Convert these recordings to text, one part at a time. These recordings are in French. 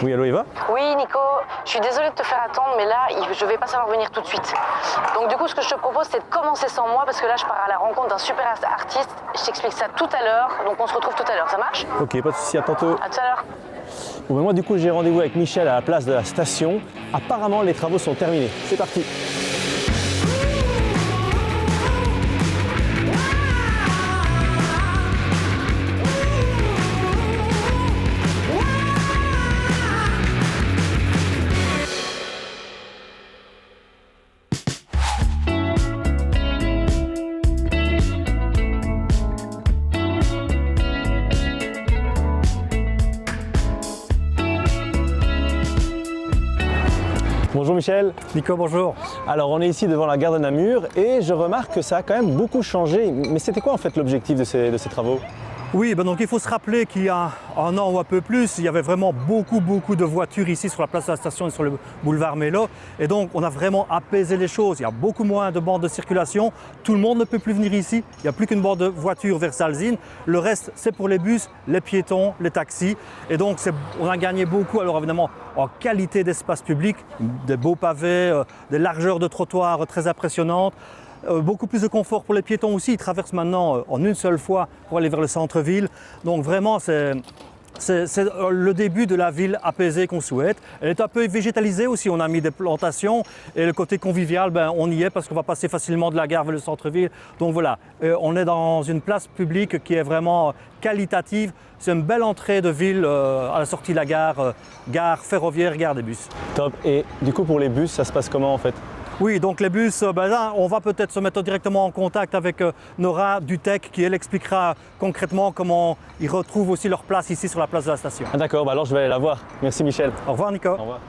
Oui, allô Eva? Oui, Nico, je suis désolée de te faire attendre, mais là, je vais pas savoir venir tout de suite. Donc du coup, ce que je te propose, c'est de commencer sans moi, parce que là, je pars à la rencontre d'un super artiste. Je t'explique ça tout à l'heure, donc on se retrouve tout à l'heure, ça marche? Ok, pas de souci, à tantôt. À tout à l'heure. Bon, ben moi, du coup, j'ai rendez-vous avec Michel à la place de la station. Apparemment, les travaux sont terminés. C'est parti. Bonjour Michel. Nico, bonjour. Alors on est ici devant la gare de Namur et je remarque que ça a quand même beaucoup changé. Mais c'était quoi en fait l'objectif de ces travaux? Oui, donc il faut se rappeler qu'il y a un an ou un peu plus, il y avait vraiment beaucoup de voitures ici sur la place de la station et sur le boulevard Mélo. Et donc on a vraiment apaisé les choses. Il y a beaucoup moins de bandes de circulation. Tout le monde ne peut plus venir ici. Il n'y a plus qu'une bande de voitures vers Salzine. Le reste, c'est pour les bus, les piétons, les taxis. Et donc on a gagné beaucoup, alors évidemment, en qualité d'espace public, des beaux pavés, des largeurs de trottoirs très impressionnantes. Beaucoup plus de confort pour les piétons aussi, ils traversent maintenant en une seule fois pour aller vers le centre-ville. Donc vraiment, c'est le début de la ville apaisée qu'on souhaite. Elle est un peu végétalisée aussi, on a mis des plantations et le côté convivial, on y est parce qu'on va passer facilement de la gare vers le centre-ville. Donc voilà, on est dans une place publique qui est vraiment qualitative. C'est une belle entrée de ville à la sortie de la gare, gare ferroviaire, gare des bus. Top. Et du coup pour les bus, ça se passe comment en fait? Oui, donc les bus, là, on va peut-être se mettre directement en contact avec Nora Dutec qui, elle, expliquera concrètement comment ils retrouvent aussi leur place ici sur la place de la station. Ah d'accord, alors je vais aller la voir. Merci Michel. Au revoir Nico. Au revoir.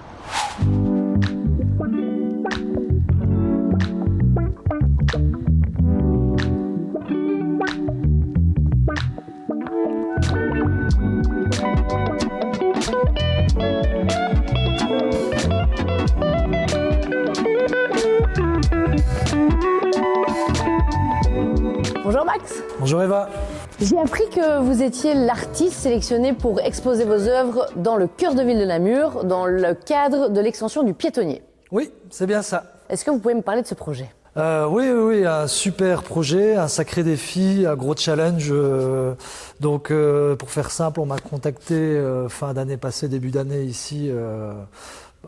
Bonjour Max. Bonjour Eva. J'ai appris que vous étiez l'artiste sélectionné pour exposer vos œuvres dans le cœur de ville de Namur, dans le cadre de l'extension du piétonnier. Oui, c'est bien ça. Est-ce que vous pouvez me parler de ce projet? Oui, un super projet, un sacré défi, un gros challenge. Donc, pour faire simple, on m'a contacté fin d'année passée, début d'année ici,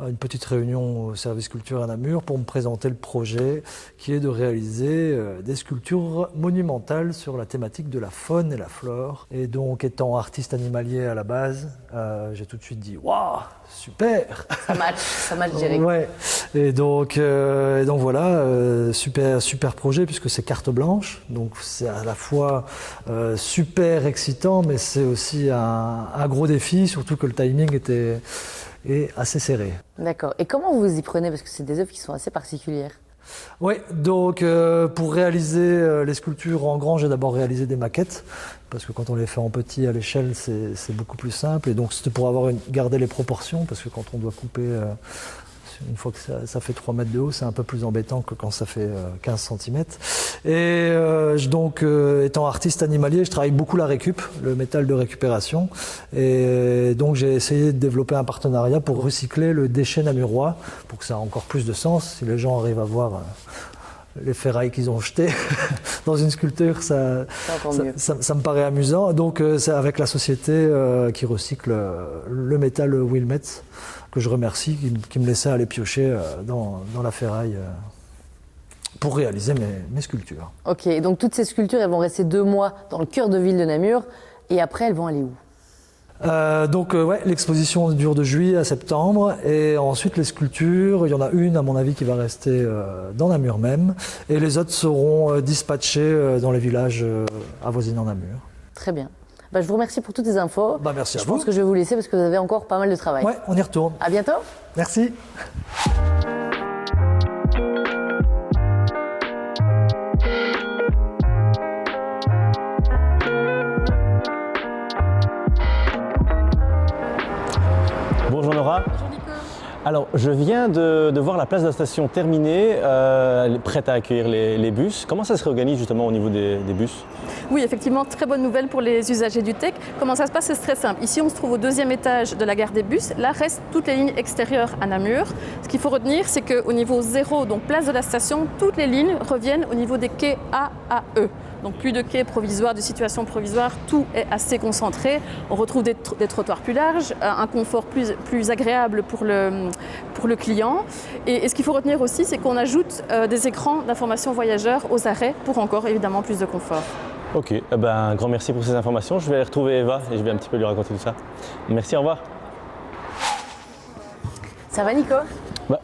à une petite réunion au service culture à Namur pour me présenter le projet qui est de réaliser des sculptures monumentales sur la thématique de la faune et la flore. Et donc, étant artiste animalier à la base, j'ai tout de suite dit « Waouh, super !» Ça match direct. Ouais. Et donc voilà, super projet puisque c'est carte blanche. Donc c'est à la fois super excitant, mais c'est aussi un gros défi, surtout que le timing est assez serré. D'accord. Et comment vous vous y prenez? Parce que c'est des œuvres qui sont assez particulières. Oui, donc pour réaliser les sculptures en grand, j'ai d'abord réalisé des maquettes, parce que quand on les fait en petit à l'échelle, c'est beaucoup plus simple. Et donc c'était pour garder les proportions, parce que quand on doit couper, une fois que ça fait 3 mètres de haut, c'est un peu plus embêtant que quand ça fait 15 cm. Et donc, étant artiste animalier, je travaille beaucoup la récup, le métal de récupération. Et donc, j'ai essayé de développer un partenariat pour recycler le déchet namurois, pour que ça ait encore plus de sens. Si les gens arrivent à voir les ferrailles qu'ils ont jetées dans une sculpture, ça me paraît amusant. Donc, c'est avec la société qui recycle le métal Wilmets, que je remercie, qui me laissait aller piocher dans la ferraille pour réaliser mes sculptures. Ok, donc toutes ces sculptures, elles vont rester 2 mois dans le cœur de ville de Namur, et après, elles vont aller où? L'exposition dure de juillet à septembre, et ensuite les sculptures, il y en a une à mon avis qui va rester dans Namur même, et les autres seront dispatchées dans les villages avoisinant Namur. Très bien. Je vous remercie pour toutes ces infos. Merci à vous. Je pense que je vais vous laisser parce que vous avez encore pas mal de travail. Ouais, on y retourne. À bientôt. Merci. Bonjour Nora. Bonjour Nico. Alors, je viens de voir la place de la station terminée, elle est prête à accueillir les bus. Comment ça se réorganise justement au niveau des bus? Oui, effectivement, très bonne nouvelle pour les usagers du TEC. Comment ça se passe? C'est très simple. Ici, on se trouve au 2e étage de la gare des bus. Là, restent toutes les lignes extérieures à Namur. Ce qu'il faut retenir, c'est qu'au niveau 0, donc place de la station, toutes les lignes reviennent au niveau des quais A à E. Donc plus de quais provisoires, de situations provisoires, tout est assez concentré. On retrouve des trottoirs plus larges, un confort plus agréable pour le client. Et ce qu'il faut retenir aussi, c'est qu'on ajoute des écrans d'information voyageurs aux arrêts pour encore évidemment plus de confort. Ok, un grand merci pour ces informations. Je vais aller retrouver Eva et je vais un petit peu lui raconter tout ça. Merci, au revoir. Ça va Nico?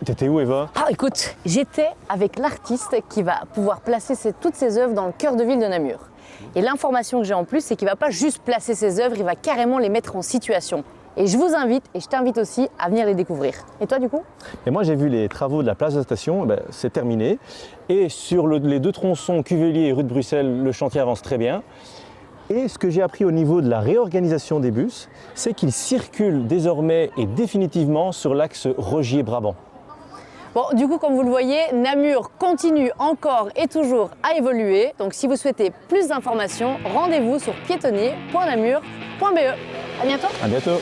T'étais où Eva? Ah écoute, j'étais avec l'artiste qui va pouvoir placer toutes ses œuvres dans le cœur de ville de Namur. Et l'information que j'ai en plus, c'est qu'il ne va pas juste placer ses œuvres, il va carrément les mettre en situation. Et je vous invite, et je t'invite aussi, à venir les découvrir. Et toi du coup? Et moi j'ai vu les travaux de la place de la station, c'est terminé. Et sur les 2 tronçons Cuvelier et rue de Bruxelles, le chantier avance très bien. Et ce que j'ai appris au niveau de la réorganisation des bus, c'est qu'ils circulent désormais et définitivement sur l'axe Rogier-Brabant. Bon, du coup, comme vous le voyez, Namur continue encore et toujours à évoluer. Donc si vous souhaitez plus d'informations, rendez-vous sur piétonnier.namur.be. À bientôt. À bientôt.